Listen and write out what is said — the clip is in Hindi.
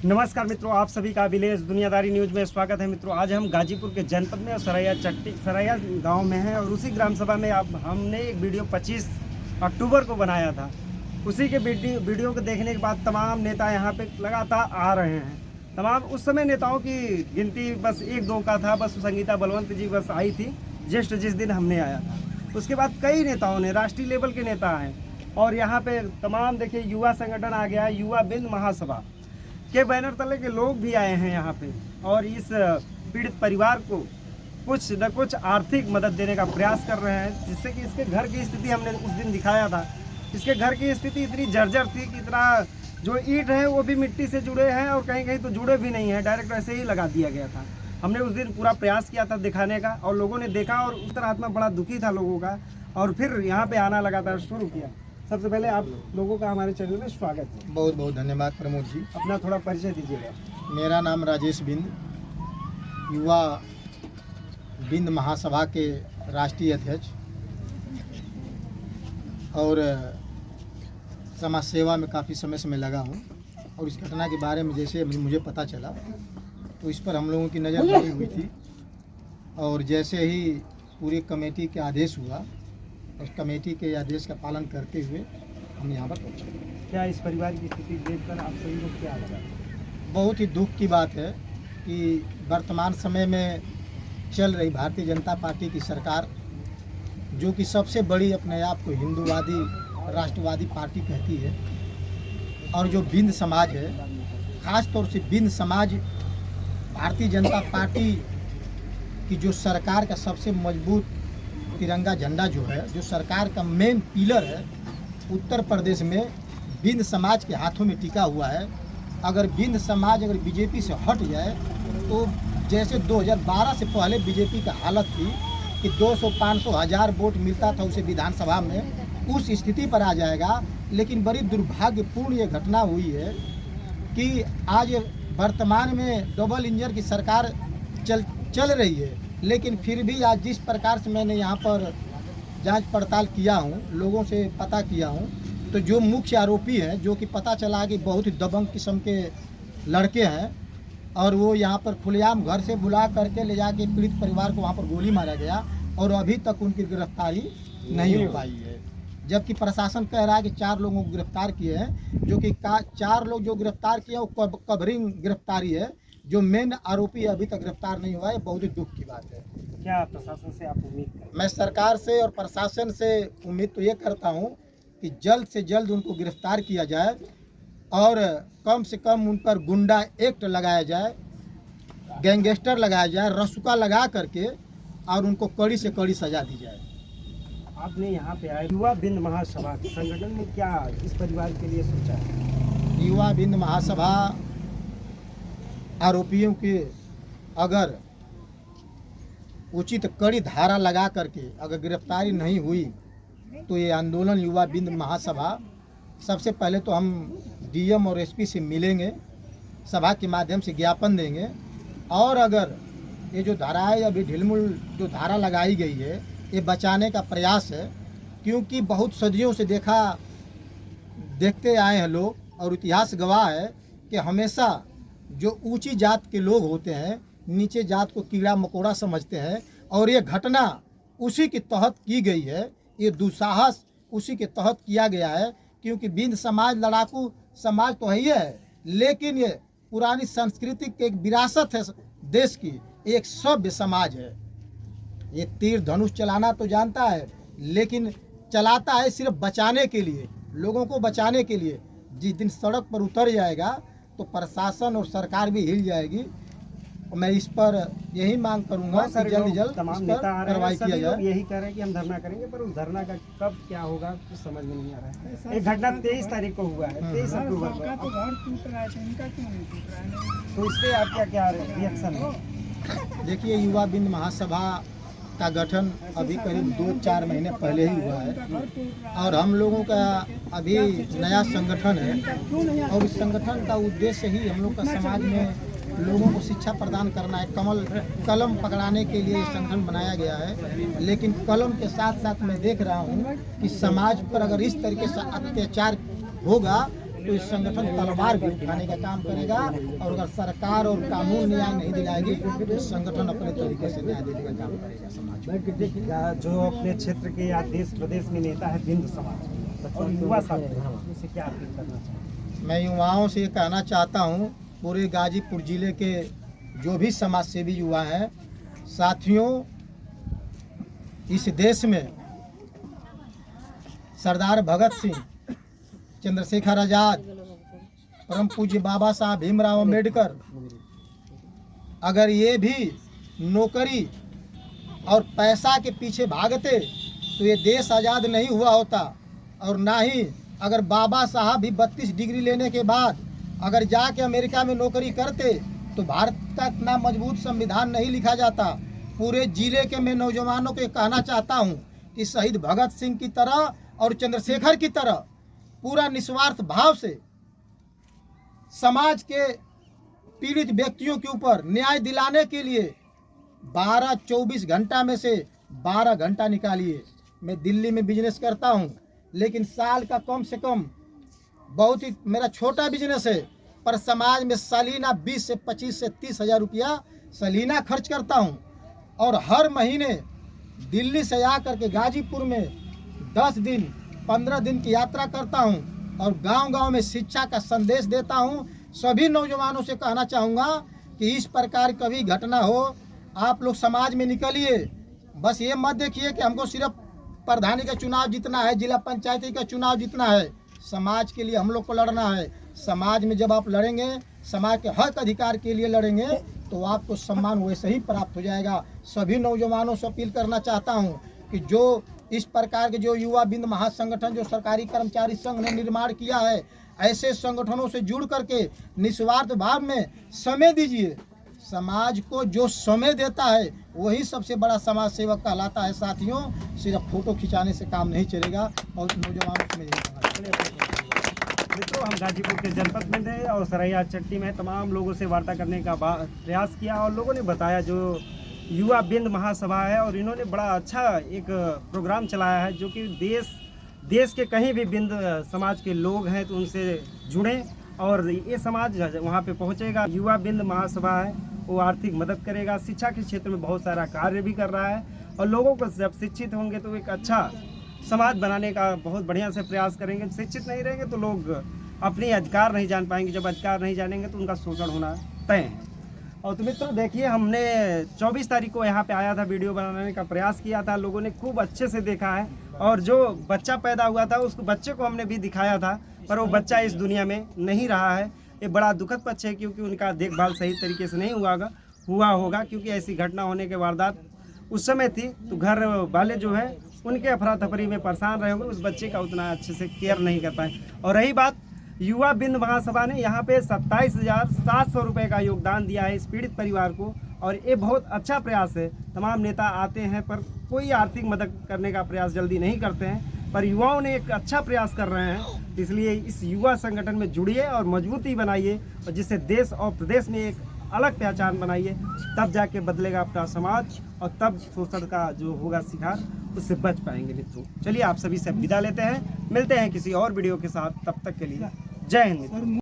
नमस्कार मित्रों, आप सभी का विलेज दुनियादारी न्यूज में स्वागत है। मित्रों, आज हम गाजीपुर के जनपद में सरैया गांव में हैं और उसी ग्राम सभा में अब हमने एक वीडियो 25 अक्टूबर को बनाया था। उसी के वीडियो को देखने के बाद तमाम नेता यहां पे लगातार आ रहे हैं। तमाम उस समय नेताओं की गिनती बस 1-2 का था, बस संगीता बलवंत जी बस आई थी जस्ट जिस दिन हमने आया था। उसके बाद कई नेताओं ने, राष्ट्रीय लेवल के नेता हैं और यहाँ पे तमाम देखिए युवा संगठन आ गया है, युवा बिंद महासभा के बैनर तले के लोग भी आए हैं यहाँ पे और इस पीड़ित परिवार को कुछ न कुछ आर्थिक मदद देने का प्रयास कर रहे हैं, जिससे कि इसके घर की स्थिति हमने उस दिन दिखाया था। इसके घर की स्थिति इतनी जर्जर थी कि इतना जो ईंट है वो भी मिट्टी से जुड़े हैं और कहीं कहीं तो जुड़े भी नहीं हैं, डायरेक्ट ऐसे ही लगा दिया गया था। हमने उस दिन पूरा प्रयास किया था दिखाने का और लोगों ने देखा और उस तरह आत्मा बड़ा दुखी था लोगों का और फिर यहाँ पे आना लगातार शुरू किया। सबसे पहले आप लोगों का हमारे चैनल में स्वागत है। बहुत बहुत धन्यवाद प्रमोद जी। अपना थोड़ा परिचय दीजिएगा। मेरा नाम राजेश बिंद, युवा बिंद महासभा के राष्ट्रीय अध्यक्ष और समाज सेवा में काफ़ी समय से मैं लगा हूँ। और इस घटना के बारे में जैसे मुझे पता चला तो इस पर हम लोगों की नज़र बनी हुई थी और जैसे ही पूरी कमेटी के आदेश हुआ, उस कमेटी के आदेश का पालन करते हुए हम यहाँ पर पहुँचे। क्या इस परिवार की स्थिति देखकर आप सभी को क्या लगा? बहुत ही दुख की बात है कि वर्तमान समय में चल रही भारतीय जनता पार्टी की सरकार, जो कि सबसे बड़ी अपने आप को हिंदूवादी राष्ट्रवादी पार्टी कहती है, और जो बिंद समाज है, ख़ास तौर से बिंद समाज भारतीय जनता पार्टी की जो सरकार का सबसे मजबूत तिरंगा झंडा जो है, जो सरकार का मेन पिलर है, उत्तर प्रदेश में बिंद समाज के हाथों में टिका हुआ है। अगर बिंद समाज अगर बीजेपी से हट जाए तो जैसे 2012 से पहले बीजेपी का हालत थी कि 200, 500, 1000 वोट मिलता था उसे विधानसभा में, उस स्थिति पर आ जाएगा। लेकिन बड़ी दुर्भाग्यपूर्ण ये घटना हुई है कि आज वर्तमान में डबल इंजन की सरकार चल रही है, लेकिन फिर भी आज जिस प्रकार से मैंने यहाँ पर जांच पड़ताल किया हूँ, लोगों से पता किया हूँ, तो जो मुख्य आरोपी हैं, जो कि पता चला कि बहुत ही दबंग किस्म के लड़के हैं और वो यहाँ पर खुलेआम घर से बुला करके ले जाके पीड़ित परिवार को वहाँ पर गोली मारा गया और अभी तक उनकी गिरफ्तारी नहीं हो पाई है। जबकि प्रशासन कह रहा है कि 4 लोगों को गिरफ्तार किए हैं, जो कि 4 लोग जो गिरफ्तार किए वो कवरिंग गिरफ्तारी है। जो मेन आरोपी अभी तक गिरफ्तार नहीं हुआ है, बहुत ही दुख की बात है। क्या प्रशासन से आप उम्मीद करें? मैं सरकार से और प्रशासन से उम्मीद तो ये करता हूँ कि जल्द से जल्द उनको गिरफ्तार किया जाए और कम से कम उन पर गुंडा एक्ट लगाया जाए, गैंगस्टर लगाया जाए, रसूखा लगा करके और उनको कड़ी से कड़ी सजा दी जाए। आपने यहाँ पे आए युवा बिंद महासभा संगठन में क्या इस परिवार के लिए सोचा है? युवा बिंद महासभा आरोपियों के अगर उचित कड़ी धारा लगा करके अगर गिरफ्तारी नहीं हुई तो ये आंदोलन युवा बिंद महासभा, सबसे पहले तो हम डीएम और एसपी से मिलेंगे, सभा के माध्यम से ज्ञापन देंगे और अगर ये जो धारा है, अभी ढिलमुल जो धारा लगाई गई है, ये बचाने का प्रयास है। क्योंकि बहुत सदियों से देखते आए हैं लोग और इतिहास गवाह है कि हमेशा जो ऊंची जात के लोग होते हैं नीचे जात को कीड़ा मकोड़ा समझते हैं और ये घटना उसी के तहत की गई है, ये दुस्साहस उसी के तहत किया गया है। क्योंकि बिंद समाज लड़ाकू समाज तो है ही है, लेकिन ये पुरानी संस्कृति की एक विरासत है देश की, एक सभ्य समाज है। ये तीर धनुष चलाना तो जानता है, लेकिन चलाता है सिर्फ बचाने के लिए, लोगों को बचाने के लिए। जिस दिन सड़क पर उतर जाएगा तो प्रशासन और सरकार भी हिल जाएगी। मैं इस पर यही मांग करूंगा कि जल्द जल्द कार्रवाई किया जाए। यही कह रहे हैं कि हम धरना करेंगे, पर उस धरना का कब क्या होगा कुछ समझ में नहीं आ रहा है। एक घटना 23 तारीख को हुआ है, 23 अक्टूबर को। तो घर टूट रहा है, इनका क्यों नहीं टूट रहा है? तो इस पे आपका क्या रिएक्शन है? देखिए, युवा बिंद महासभा का गठन अभी करीब 2-4 महीने पहले ही हुआ है और हम लोगों का अभी नया संगठन है और इस संगठन का उद्देश्य ही हम लोग का समाज में लोगों को शिक्षा प्रदान करना है। कलम पकड़ाने के लिए संगठन बनाया गया है, लेकिन कलम के साथ साथ मैं देख रहा हूँ कि समाज पर अगर इस तरीके से अत्याचार होगा तो ये संगठन तलवार भी उठाने का काम करेगा। और अगर सरकार और कानून न्याय नहीं दिलाएगी तो ये संगठन अपने तरीके से न्याय देने का काम करेगा समाज में। जो अपने क्षेत्र के या देश प्रदेश में नेता है बिंद समाज और युवा साथी, इसे क्या अपील करना चाहिए? मैं युवाओं से ये कहना चाहता हूँ, पूरे गाजीपुर जिले के जो भी समाज सेवी युवा हैं, साथियों, इस देश में सरदार भगत सिंह, चंद्रशेखर आजाद, परम पूज्य बाबा साहब भीमराव अम्बेडकर, अगर ये भी नौकरी और पैसा के पीछे भागते तो ये देश आज़ाद नहीं हुआ होता। और ना ही अगर बाबा साहब भी 32 डिग्री लेने के बाद अगर जाके अमेरिका में नौकरी करते तो भारत का इतना मजबूत संविधान नहीं लिखा जाता। पूरे जिले के मैं नौजवानों को कहना चाहता हूँ कि शहीद भगत सिंह की तरह और चंद्रशेखर की तरह पूरा निस्वार्थ भाव से समाज के पीड़ित व्यक्तियों के ऊपर न्याय दिलाने के लिए 12-24 घंटा में से 12 घंटा निकालिए। मैं दिल्ली में बिजनेस करता हूँ, लेकिन साल का कम से कम, बहुत ही मेरा छोटा बिजनेस है, पर समाज में सालीना 20 से 25 से 30 हज़ार रुपया सालीना खर्च करता हूँ। और हर महीने दिल्ली से आकर के गाजीपुर में 10 दिन 15 दिन की यात्रा करता हूँ और गांव-गांव में शिक्षा का संदेश देता हूँ। सभी नौजवानों से कहना चाहूँगा कि इस प्रकार कभी घटना हो, आप लोग समाज में निकलिए। बस ये मत देखिए कि हमको सिर्फ प्रधानी का चुनाव जीतना है, जिला पंचायती का चुनाव जीतना है। समाज के लिए हम लोग को लड़ना है। समाज में जब आप लड़ेंगे, समाज के हक अधिकार के लिए लड़ेंगे, तो आपको सम्मान वैसे ही प्राप्त हो जाएगा। सभी नौजवानों से अपील करना चाहता हूँ कि जो इस प्रकार के जो युवा बिंद महासंगठन जो सरकारी कर्मचारी संघ ने निर्माण किया है, ऐसे संगठनों से जुड़ करके निस्वार्थ भाव में समय दीजिए। समाज को जो समय देता है वही सबसे बड़ा समाज सेवक कहलाता है। साथियों, सिर्फ फोटो खिंचाने से काम नहीं चलेगा। और नौजवानों से मैं यही कहना चाहता हूं। मित्रों, हम गाजीपुर के जनपद में थे और सरैया चट्टी में तमाम लोगों से वार्ता करने का प्रयास किया और लोगों ने बताया जो युवा बिंद महासभा है और इन्होंने बड़ा अच्छा एक प्रोग्राम चलाया है, जो कि देश के कहीं भी बिंद समाज के लोग हैं तो उनसे जुड़ें और ये समाज वहाँ पे पहुँचेगा। युवा बिंद महासभा है, वो आर्थिक मदद करेगा, शिक्षा के क्षेत्र में बहुत सारा कार्य भी कर रहा है और लोगों को जब शिक्षित होंगे तो एक अच्छा समाज बनाने का बहुत बढ़िया से प्रयास करेंगे। शिक्षित नहीं रहेंगे तो लोग अपने अधिकार नहीं जान पाएंगे, जब अधिकार नहीं जानेंगे तो उनका शोषण होना तय है। और तो मित्रों देखिए, हमने 24 तारीख को यहाँ पे आया था, वीडियो बनाने का प्रयास किया था, लोगों ने खूब अच्छे से देखा है और जो बच्चा पैदा हुआ था उसको बच्चे को हमने भी दिखाया था, पर वो बच्चा इस दुनिया में नहीं रहा है। ये बड़ा दुखद पक्ष है क्योंकि उनका देखभाल सही तरीके से नहीं हुआ होगा क्योंकि ऐसी घटना होने के वारदात उस समय थी तो घर वाले जो है उनके अफरा तफरी में परेशान रहे होंगे, उस बच्चे का उतना अच्छे से केयर नहीं कर पाए। और रही बात, युवा बिंद महासभा ने यहाँ पे 27,700 रुपये का योगदान दिया है इस पीड़ित परिवार को और ये बहुत अच्छा प्रयास है। तमाम नेता आते हैं पर कोई आर्थिक मदद करने का प्रयास जल्दी नहीं करते हैं, पर युवाओं ने एक अच्छा प्रयास कर रहे हैं। इसलिए इस युवा संगठन में जुड़िए और मजबूती बनाइए और जिससे देश और प्रदेश में एक अलग पहचान बनाइए, तब जाके बदलेगा अपना समाज और तब शोषण का जो होगा शिकार उससे बच पाएंगे। मित्रों चलिए, आप सभी से विदा लेते हैं, मिलते हैं किसी और वीडियो के साथ, तब तक के लिए जय हिंद।